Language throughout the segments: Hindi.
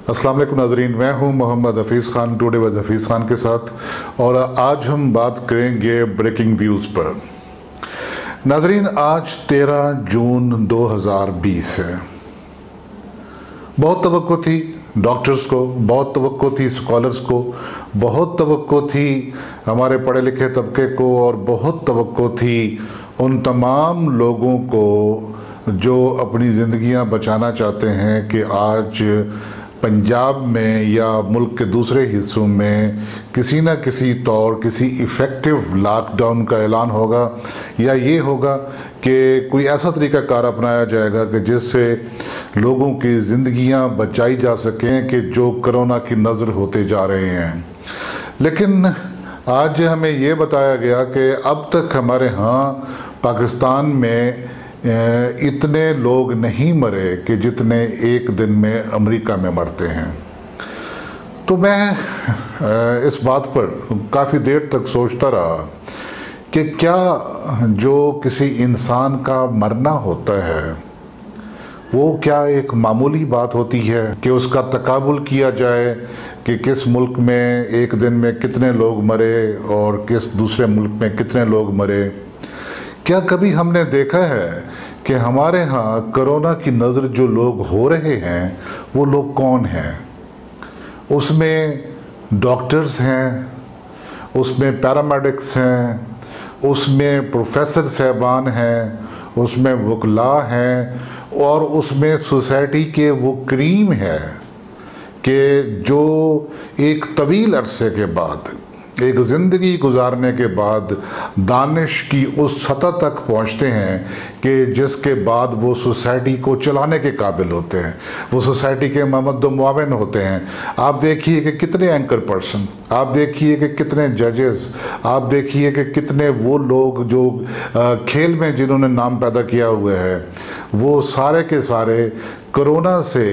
अस्सलाम वालेकुम नाज़रीन, मैं हूं मोहम्मद हफीज़ ख़ान टुडे विद हफीज़ ख़ान के साथ। और आज हम बात करेंगे ब्रेकिंग व्यूज़ पर। नाज़रीन, आज 13 जून 2020 है। बहुत तवक्को थी डॉक्टर्स को, बहुत तवक्को थी स्कॉलर्स को, बहुत तवक्को थी हमारे पढ़े लिखे तबके को, और बहुत तवक्को थी उन तमाम लोगों को जो अपनी ज़िंदगियां बचाना चाहते हैं कि आज पंजाब में या मुल्क के दूसरे हिस्सों में किसी न किसी तौर किसी इफ़ेक्टिव लॉकडाउन का ऐलान होगा, या ये होगा कि कोई ऐसा तरीक़ाकार अपनाया जाएगा कि जिससे लोगों की ज़िंदगियां बचाई जा सकें कि जो कोरोना की नज़र होते जा रहे हैं। लेकिन आज हमें ये बताया गया कि अब तक हमारे यहाँ पाकिस्तान में इतने लोग नहीं मरे कि जितने एक दिन में अमेरिका में मरते हैं। तो मैं इस बात पर काफ़ी देर तक सोचता रहा कि क्या जो किसी इंसान का मरना होता है वो क्या एक मामूली बात होती है कि उसका तकाबुल किया जाए कि किस मुल्क में एक दिन में कितने लोग मरे और किस दूसरे मुल्क में कितने लोग मरे। क्या कभी हमने देखा है कि हमारे यहाँ कोरोना की नज़र जो लोग हो रहे हैं वो लोग कौन हैं? उसमें डॉक्टर्स हैं, उसमें पैरामेडिक्स हैं, उसमें प्रोफेसर साहबान हैं, उसमें वकला हैं, और उसमें सोसाइटी के वो करीम है कि जो एक तवील अरसे के बाद, एक ज़िंदगी गुजारने के बाद दानिश की उस सतह तक पहुंचते हैं कि जिसके बाद वो सोसाइटी को चलाने के काबिल होते हैं, वो सोसाइटी के ममद्दो मुआविन होते हैं। आप देखिए कि कितने एंकर पर्सन, आप देखिए कि कितने जजेस, आप देखिए कि कितने वो लोग जो खेल में जिन्होंने नाम पैदा किया हुआ है, वो सारे के सारे कोरोना से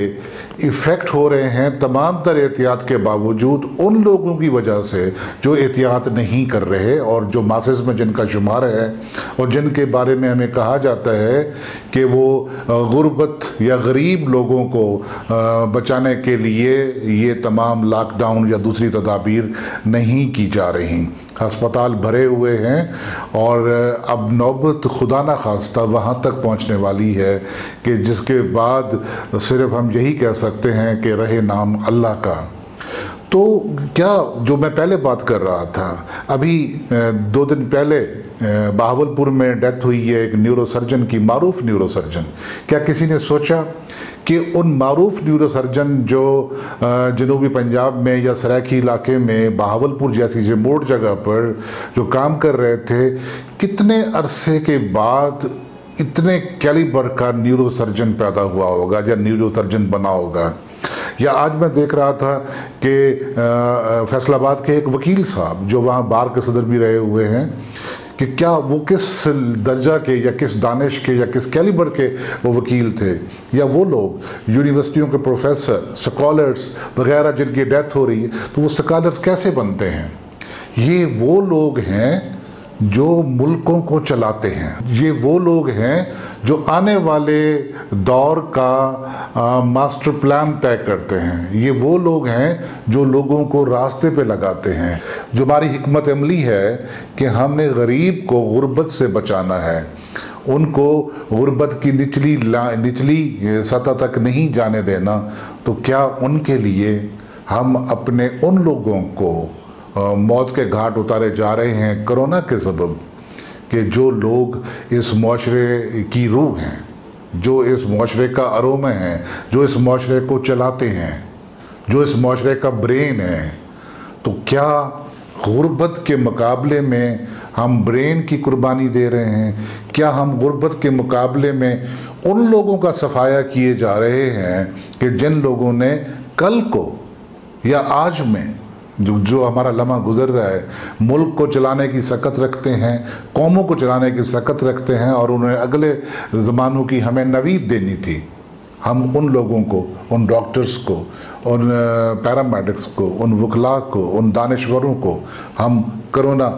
इफ़ेक्ट हो रहे हैं तमाम तर एहतियात के बावजूद उन लोगों की वजह से जो एहतियात नहीं कर रहे और जो मासेस में जिनका शुमार है और जिनके बारे में हमें कहा जाता है कि वो गुर्बत या गरीब लोगों को बचाने के लिए ये तमाम लॉकडाउन या दूसरी तदाबीर नहीं की जा रही। अस्पताल भरे हुए हैं और अब नौबत खुदा न खास्ता वहाँ तक पहुँचने वाली है कि जिसके बाद सिर्फ हम यही कह सकते हैं कि रहे नाम अल्लाह का। तो क्या जो मैं पहले बात कर रहा था, अभी 2 दिन पहले बहावलपुर में डेथ हुई है एक न्यूरोसर्जन की, मारूफ न्यूरोसर्जन। क्या किसी ने सोचा कि उन मारूफ न्यूरोसर्जन जो जनूबी पंजाब में या सराइकी इलाके में बहावलपुर जैसी रिमोट जगह पर जो काम कर रहे थे, कितने अरसे के बाद इतने कैलिबर का न्यूरोसर्जन पैदा हुआ होगा या न्यूरोसर्जन बना होगा। या आज मैं देख रहा था कि फैसलाबाद के एक वकील साहब जो वहाँ बार के सदर भी रहे हुए हैं कि क्या वो किस दर्जा के या किस दानिश के या किस कैलिबर के वो वकील थे, या वो लोग यूनिवर्सिटियों के प्रोफेसर, स्कॉलर्स वगैरह जिनकी डेथ हो रही है, तो वो स्कॉलर्स कैसे बनते हैं? ये वो लोग हैं जो मुल्कों को चलाते हैं, ये वो लोग हैं जो आने वाले दौर का मास्टर प्लान तय करते हैं, ये वो लोग हैं जो लोगों को रास्ते पे लगाते हैं। जो हमारी हिकमत अमली है कि हमने गरीब को गुर्बत से बचाना है, उनको गुर्बत की निचली सतह तक नहीं जाने देना, तो क्या उनके लिए हम अपने उन लोगों को मौत के घाट उतारे जा रहे हैं कोरोना के सबब कि जो लोग इस मुआशरे की रूह हैं, जो इस मुआशरे का अरोमा हैं, जो इस मुआशरे को चलाते हैं, जो इस मुआशरे का ब्रेन है। तो क्या गुर्बत के मुकाबले में हम ब्रेन की कुर्बानी दे रहे हैं? क्या हम गुर्बत के मुकाबले में उन लोगों का सफाया किए जा रहे हैं कि जिन लोगों ने कल को या आज में जो हमारा लम्हा गुजर रहा है, मुल्क को चलाने की सकत रखते हैं, कौमों को चलाने की सकत रखते हैं और उन्हें अगले ज़मानों की हमें नवीद देनी थी। हम उन लोगों को, उन डॉक्टर्स को, उन पैरामेडिक्स को, उन वकला को, उन दानिश्वरों को हम कोरोना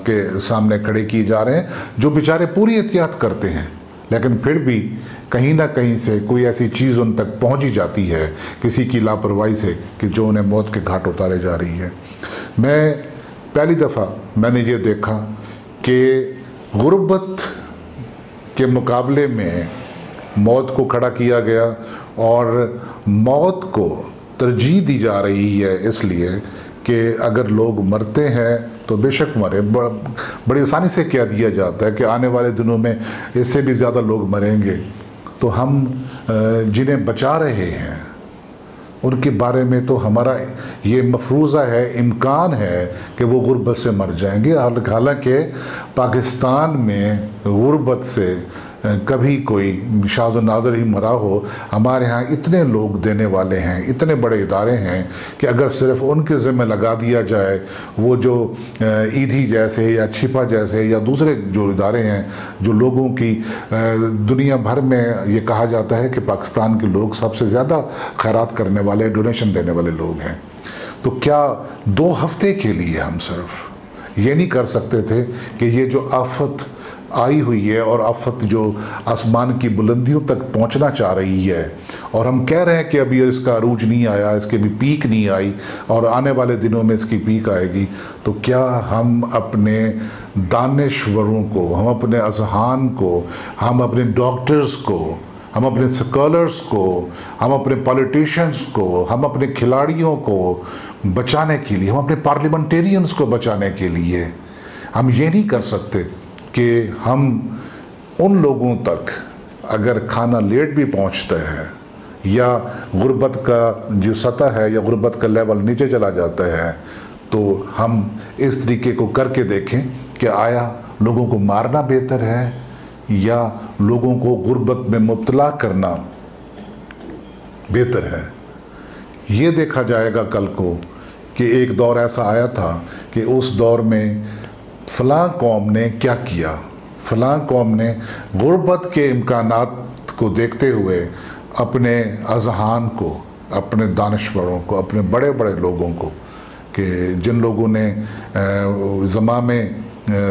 के सामने खड़े किए जा रहे हैं जो बेचारे पूरी एहतियात करते हैं लेकिन फिर भी कहीं ना कहीं से कोई ऐसी चीज़ उन तक पहुंच ही जाती है किसी की लापरवाही से कि जो उन्हें मौत के घाट उतारे जा रही है। मैं पहली दफ़ा मैंने ये देखा कि गुर्बत के मुकाबले में मौत को खड़ा किया गया और मौत को तरजीह दी जा रही है, इसलिए कि अगर लोग मरते हैं तो बेशक मरे। बड़ी आसानी से कह दिया जाता है कि आने वाले दिनों में इससे भी ज़्यादा लोग मरेंगे, तो हम जिन्हें बचा रहे हैं उनके बारे में तो हमारा ये मफरूज़ा है, इम्कान है कि वो गुर्बत से मर जाएंगे। हालांकि पाकिस्तान में गुर्बत से कभी कोई शाज़ नाज़र ही मरा हो। हमारे यहाँ इतने लोग देने वाले हैं, इतने बड़े इदारे हैं कि अगर सिर्फ उनके ज़िम्मे लगा दिया जाए, वो जो ईदी जैसे या छिपा जैसे या दूसरे जो इदारे हैं जो लोगों की दुनिया भर में ये कहा जाता है कि पाकिस्तान के लोग सबसे ज़्यादा खैरात करने वाले, डोनेशन देने वाले लोग हैं, तो क्या 2 हफ्ते के लिए हम सिर्फ ये नहीं कर सकते थे कि ये जो आफत आई हुई है और आफत जो आसमान की बुलंदियों तक पहुंचना चाह रही है, और हम कह रहे हैं कि अभी इसका अरूज नहीं आया, इसके भी पीक नहीं आई और आने वाले दिनों में इसकी पीक आएगी, तो क्या हम अपने दानिश्वरों को, हम अपने अज़हान को, हम अपने डॉक्टर्स को, हम अपने स्कॉलर्स को, हम अपने पॉलिटिशियंस को, हम अपने खिलाड़ियों को बचाने के लिए, हम अपने पार्लियामेंटेरियंस को बचाने के लिए हम ये नहीं कर सकते कि हम उन लोगों तक अगर खाना लेट भी पहुंचता है या गुर्बत का जो सतह है या गुर्बत का लेवल नीचे चला जाता है, तो हम इस तरीके को करके देखें कि आया लोगों को मारना बेहतर है या लोगों को गुर्बत में मुब्तला करना बेहतर है। ये देखा जाएगा कल को कि एक दौर ऐसा आया था कि उस दौर में फ़लाँ कौम ने क्या किया, फ़लाँ कौम ने गुर्बत के इम्कानात को देखते हुए अपने अज़हान को, अपने दानिश्वरों को, अपने बड़े बड़े लोगों को, कि जिन लोगों ने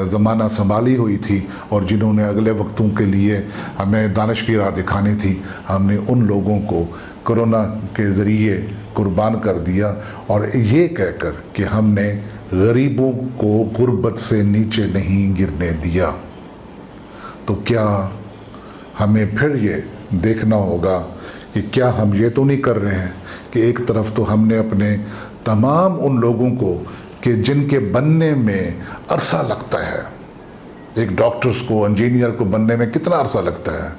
ज़माना संभाली हुई थी और जिन्होंने अगले वक्तों के लिए हमें दानिश की राह दिखानी थी, हमने उन लोगों को कोरोना के ज़रिए कुर्बान कर दिया और ये कहकर कि हमने गरीबों को गुर्बत से नीचे नहीं गिरने दिया। तो क्या हमें फिर ये देखना होगा कि क्या हम ये तो नहीं कर रहे हैं कि एक तरफ तो हमने अपने तमाम उन लोगों को कि जिनके बनने में अरसा लगता है, एक डॉक्टर्स को, इंजीनियर को बनने में कितना अरसा लगता है,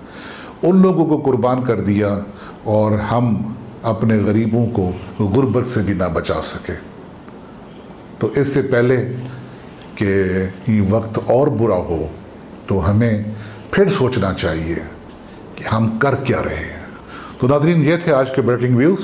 उन लोगों को कुर्बान कर दिया और हम अपने गरीबों को गुर्बत से भी ना बचा सके। तो इससे पहले कि वक्त और बुरा हो तो हमें फिर सोचना चाहिए कि हम कर क्या रहे हैं। तो नाज़रीन, ये थे आज के ब्रेकिंग व्यूज़।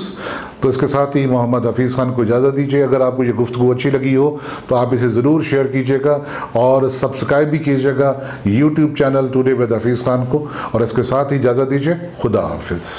तो इसके साथ ही मोहम्मद हफीज़ खान को इजाज़त दीजिए। अगर आपको ये गुफ्तगू अच्छी लगी हो तो आप इसे ज़रूर शेयर कीजिएगा और सब्सक्राइब भी कीजिएगा YouTube channel today with Hafeez Khan को। और इसके साथ ही इजाज़त दीजिए। खुदा हाफिज़।